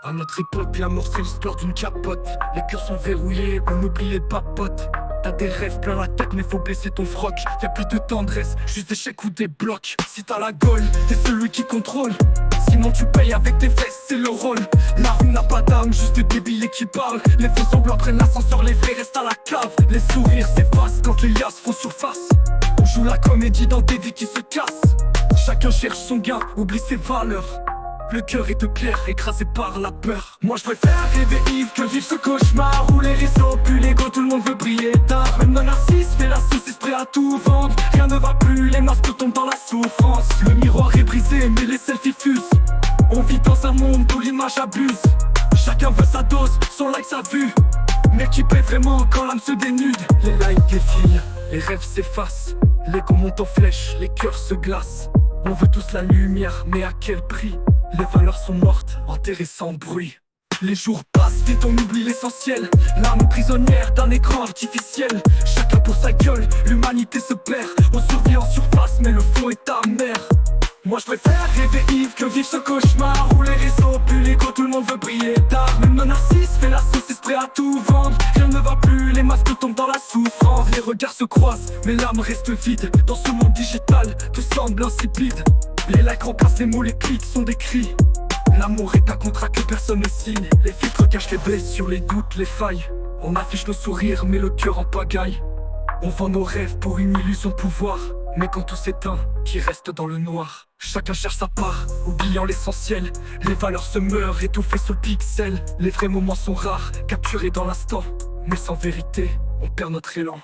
À notre époque, l'amour c'est l'histoire d'une capote. Les cœurs sont verrouillés, on oublie les papotes. T'as des rêves plein la tête mais faut baisser ton froc. Y'a plus de tendresse, juste des chèques ou des blocs. Si t'as la gaule, t'es celui qui contrôle. Sinon tu payes avec tes fesses, c'est le rôle. La rue n'a pas d'âme, juste des débilés qui parlent. Les faux semblants prennent l'ascenseur, les vrais restent à la cave. Les sourires s'effacent quand les liasses font surface. On joue la comédie dans des vies qui se cassent. Chacun cherche son gain, oublie ses valeurs. Le cœur est de pierre, écrasé par la peur. Moi je préfère rêver Yves que vivre ce cauchemar où les réseaux puent l'ego, tout le monde veut briller tard. Même le narcisse fait la saucisse, prêt à tout vendre. Rien ne va plus, les masques tombent dans la souffrance. Le miroir est brisé, mais les selfies fusent. On vit dans un monde où l'image abuse. Chacun veut sa dose, son like, sa vue. Mais qui paie vraiment quand l'âme se dénude? Les likes défilent, les rêves s'effacent. L'ego monte en flèche, les cœurs se glacent. On veut tous la lumière, mais à quel prix? Les valeurs sont mortes, enterrées sans bruit. Les jours passent, vite on oublie l'essentiel. L'âme prisonnière d'un écran artificiel. Chacun pour sa gueule, l'humanité se perd. On survit en surface, mais le fond est amer. Moi je préfère rêver Yves que vivre ce cauchemar où les réseaux puent l'ego, tout le monde veut briller tard. Même le narcisse fait la saucisse, prêt à tout vendre. Rien ne va plus, les masques tombent dans la souffrance. Les regards se croisent, mais l'âme reste vide. Dans ce monde digital, tout semble insipide. Les likes remplacent les mots, les clics sont des cris. L'amour est un contrat que personne ne signe. Les filtres cachent les blessures, les doutes, les failles. On affiche nos sourires, mais le cœur en pagaille. On vend nos rêves pour une illusion de pouvoir. Mais quand tout s'éteint, qui reste dans le noir? Chacun cherche sa part, oubliant l'essentiel. Les valeurs se meurent, étouffées sous le pixel. Les vrais moments sont rares, capturés dans l'instant. Mais sans vérité, on perd notre élan.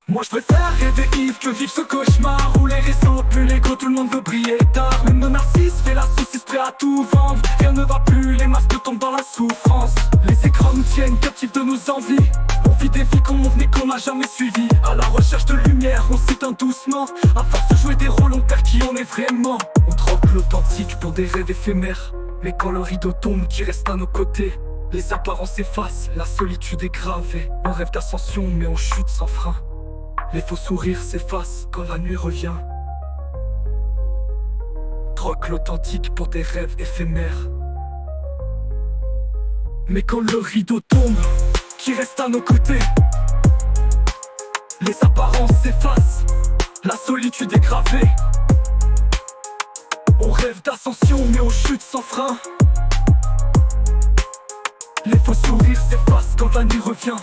Moi je préfère rêver Yves que vivre ce cauchemar où les réseaux puent l'ego, tout le monde veut briller tard. Même le narcisse fait la saucisse, prêt à tout vendre. Rien ne va plus, les masques tombent dans la souffrance. Les écrans nous tiennent captifs de nos envies. On vit des vies qu'on venait qu'on n'a jamais suivies. À la recherche de lumière, on s'éteint doucement. À force de jouer des rôles, on perd qui on est vraiment. On troque l'authentique pour des rêves éphémères. Mais quand le rideau tombe, qui reste à nos côtés? Les apparences s'effacent, la solitude est gravée. On rêve d'ascension, mais on chute sans frein. Les faux sourires s'effacent quand la nuit revient. Troque l'authentique pour des rêves éphémères. Mais quand le rideau tombe, qui reste à nos côtés? Les apparences s'effacent, la solitude est gravée. On rêve d'ascension mais on chute sans frein. Les faux sourires s'effacent quand la nuit revient.